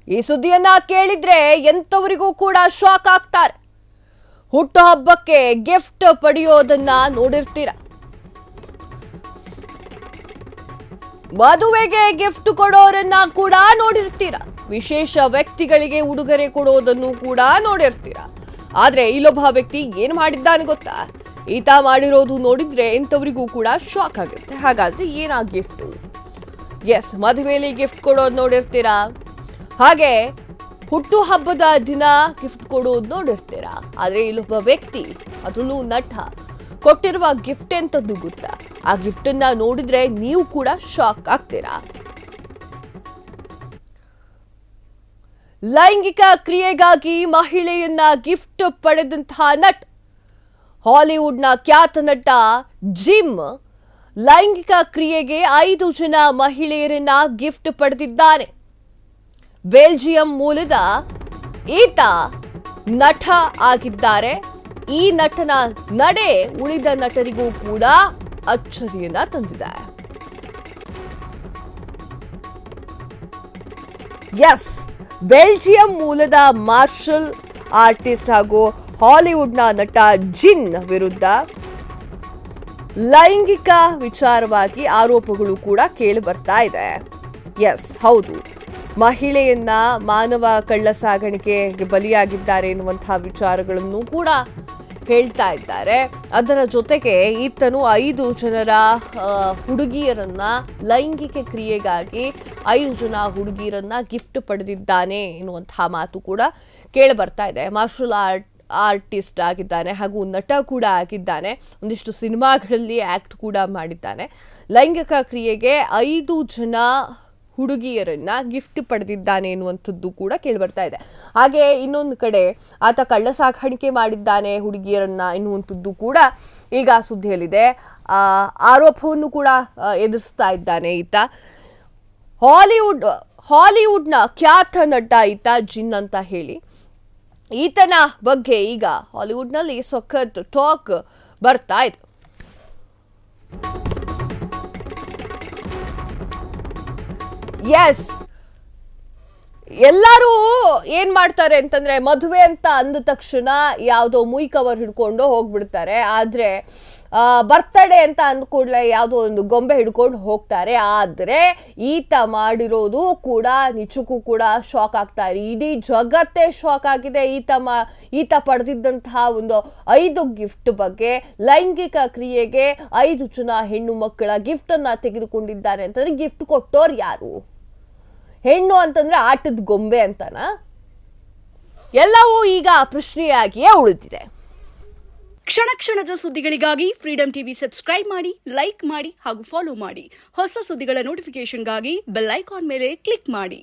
ಈ ಸುದ್ದಿಯನ್ನ ಕೇಳಿದ್ರೆ ಎಂತವರಿಗೂ ಕೂಡ ಶಾಕ್ ಆಗ್ತಾರೆ. ಹುಟ್ಟುಹಬ್ಬಕ್ಕೆ ಗಿಫ್ಟ್ ಪಡೆಯೋದನ್ನ ನೋಡಿರ್ತೀರ, ಮದುವೆಗೆ ಗಿಫ್ಟ್ ಕೊಡೋರನ್ನ ಕೂಡ ನೋಡಿರ್ತೀರ, ವಿಶೇಷ ವ್ಯಕ್ತಿಗಳಿಗೆ ಉಡುಗೊರೆ ಕೊಡೋದನ್ನು ಕೂಡ ನೋಡಿರ್ತೀರ. ಆದ್ರೆ ಇಲ್ಲೊಬ್ಬ ವ್ಯಕ್ತಿ ಏನ್ ಮಾಡಿದ್ದಾನೆ ಗೊತ್ತಾ? ಈತ ಮಾಡಿರೋದು ನೋಡಿದ್ರೆ ಎಂತವರಿಗೂ ಕೂಡ ಶಾಕ್ ಆಗುತ್ತೆ. ಹಾಗಾದ್ರೆ ಏನಾ ಗಿಫ್ಟ್? ಎಸ್, ಮದುವೆಯಲ್ಲಿ ಗಿಫ್ಟ್ ಕೊಡೋದು ನೋಡಿರ್ತೀರಾ, ಹಾಗೆ ಹುಟ್ಟು ಹಬ್ಬದ ದಿನ ಗಿಫ್ಟ್ ಕೊಡೋದು ನೋಡಿರ್ತೀರಾ. ಆದ್ರೆ ಇಲ್ಲೊಬ್ಬ ವ್ಯಕ್ತಿ, ಅದರಲ್ಲೂ ನಟ, ಕೊಟ್ಟಿರುವ ಗಿಫ್ಟ್ ಎಂತದ್ದು ಗೊತ್ತಾ? ಆ ಗಿಫ್ಟ್ ಅನ್ನ ನೋಡಿದ್ರೆ ನೀವು ಕೂಡ ಶಾಕ್ ಆಗ್ತೀರಾ. ಲೈಂಗಿಕ ಕ್ರಿಯೆಗಾಗಿ ಮಹಿಳೆಯನ್ನ ಗಿಫ್ಟ್ ಪಡೆದಂತಹ ನಟ್, ಹಾಲಿವುಡ್ನ ಖ್ಯಾತ ನಟ ಜಿಮ್ ಲೈಂಗಿಕ ಕ್ರಿಯೆಗೆ 5 ಜನ ಮಹಿಳೆಯರನ್ನ ಗಿಫ್ಟ್ ಪಡೆದಿದ್ದಾನೆ. ಬೆಲ್ಜಿಯಂ ಮೂಲದ ಈತ ನಟ ಆಗಿದ್ದಾರೆ. ಈ ನಟನ ನಡೆ ಉಳಿದ ನಟರಿಗೂ ಕೂಡ ಅಚ್ಚರಿಯನ್ನ ತಂದಿದೆ. ಎಸ್, ಬೆಲ್ಜಿಯಂ ಮೂಲದ ಮಾರ್ಷಲ್ ಆರ್ಟಿಸ್ಟ್ ಹಾಗೂ ಹಾಲಿವುಡ್ನ ನಟ ಜಿನ್ ವಿರುದ್ಧ ಲೈಂಗಿಕ ವಿಚಾರವಾಗಿ ಆರೋಪಗಳು ಕೂಡ ಕೇಳಿ ಬರ್ತಾ ಇದೆ. ಎಸ್, ಹೌದು, ಮಹಿಳೆಯನ್ನ ಮಾನವ ಕಳ್ಳ ಸಾಗಾಣಿಕೆಗೆ ಬಲಿಯಾಗಿದ್ದಾರೆ ಎನ್ನುವಂತಹ ವಿಚಾರಗಳನ್ನು ಕೂಡ ಹೇಳ್ತಾ ಇದ್ದಾರೆ. ಅದರ ಜೊತೆಗೆ ಈತನು 5 ಜನರ ಹುಡುಗಿಯರನ್ನ ಲೈಂಗಿಕ ಕ್ರಿಯೆಗಾಗಿ 5 ಜನ ಹುಡುಗಿಯರನ್ನ ಗಿಫ್ಟ್ ಪಡೆದಿದ್ದಾನೆ ಎನ್ನುವಂತಹ ಮಾತು ಕೂಡ ಕೇಳಿ ಬರ್ತಾ ಇದೆ. ಮಾರ್ಷಲ್ ಆರ್ಟಿಸ್ಟ್ ಆಗಿದ್ದಾನೆ ಹಾಗೂ ನಟ ಕೂಡ ಆಗಿದ್ದಾನೆ. ಒಂದಿಷ್ಟು ಸಿನಿಮಾಗಳಲ್ಲಿ ಆಕ್ಟ್ ಕೂಡ ಮಾಡಿದ್ದಾನೆ. ಲೈಂಗಿಕ ಕ್ರಿಯೆಗೆ 5 ಜನ ಹುಡುಗಿಯರನ್ನ ಗಿಫ್ಟ್ ಪಡೆದಿದ್ದಾನೆ ಎನ್ನುವಂಥದ್ದು ಕೂಡ ಕೇಳಿ ಬರ್ತಾ ಇದೆ. ಹಾಗೆ ಇನ್ನೊಂದು ಕಡೆ ಆತ ಕಳ್ಳ ಸಾಗಾಣಿಕೆ ಮಾಡಿದ್ದಾನೆ ಹುಡುಗಿಯರನ್ನ ಎನ್ನುವಂಥದ್ದು ಕೂಡ ಈಗ ಸುದ್ದಿಯಲ್ಲಿದೆ. ಆರೋಪವನ್ನು ಕೂಡ ಎದುರಿಸ್ತಾ ಇದ್ದಾನೆ ಈತ. ಹಾಲಿವುಡ್ನ ಖ್ಯಾತ ನಟ ಈತ ಜಿನ್ ಅಂತ ಹೇಳಿ. ಈತನ ಬಗ್ಗೆ ಈಗ ಹಾಲಿವುಡ್ನಲ್ಲಿ ಸಖತ್ ಟಾಕ್ ಬರ್ತಾ ಇದೆ. ಎಸ್, ಎಲ್ಲರೂ ಏನ್ ಮಾಡ್ತಾರೆ ಅಂತಂದ್ರೆ, ಮದುವೆ ಅಂತ ಅಂದ ತಕ್ಷಣ ಯಾವುದೋ ಮುಯ್ ಕವರ್ ಹಿಡ್ಕೊಂಡು ಹೋಗ್ಬಿಡ್ತಾರೆ. ಆದ್ರೆ ಬರ್ತಡೇ ಅಂತ ಅಂದ ಕೂಡಲೇ ಯಾವುದೋ ಒಂದು ಗೊಂಬೆ ಹಿಡ್ಕೊಂಡು ಹೋಗ್ತಾರೆ. ಆದ್ರೆ ಈತ ಮಾಡಿರೋದು ಕೂಡ ನಿಜಕ್ಕೂ ಕೂಡ ಶಾಕ್ ಆಗ್ತಾರೆ. ಇಡೀ ಜಗತ್ತೇ ಶಾಕ್ ಆಗಿದೆ ಈತ ಪಡೆದಿದ್ದಂತಹ ಒಂದು 5 ಗಿಫ್ಟ್ ಬಗ್ಗೆ. ಲೈಂಗಿಕ ಕ್ರಿಯೆಗೆ 5 ಜನ ಹೆಣ್ಣು ಮಕ್ಕಳ ಗಿಫ್ಟ್ ಅನ್ನ ತೆಗೆದುಕೊಂಡಿದ್ದಾರೆ ಅಂತಂದ್ರೆ ಗಿಫ್ಟ್ ಕೊಟ್ಟೋರು ಯಾರು? ಹೆಣ್ಣು ಅಂತಂದ್ರೆ ಆಟದ ಗೊಂಬೆ ಅಂತನಾ? ಎಲ್ಲವೂ ಈಗ ಪ್ರಶ್ನೆಯಾಗಿಯೇ ಉಳಿದಿದೆ. ಕ್ಷಣ ಕ್ಷಣದ ಸುದ್ದಿಗಳಿಗಾಗಿ ಫ್ರೀಡಂ ಟಿವಿ ಸಬ್ಸ್ಕ್ರೈಬ್ ಮಾಡಿ, ಲೈಕ್ ಮಾಡಿ ಹಾಗೂ ಫಾಲೋ ಮಾಡಿ. ಹೊಸ ಸುದ್ದಿಗಳ ನೋಟಿಫಿಕೇಶನ್ಗಾಗಿ ಬೆಲ್ ಐಕಾನ್ ಮೇಲೆ ಕ್ಲಿಕ್ ಮಾಡಿ.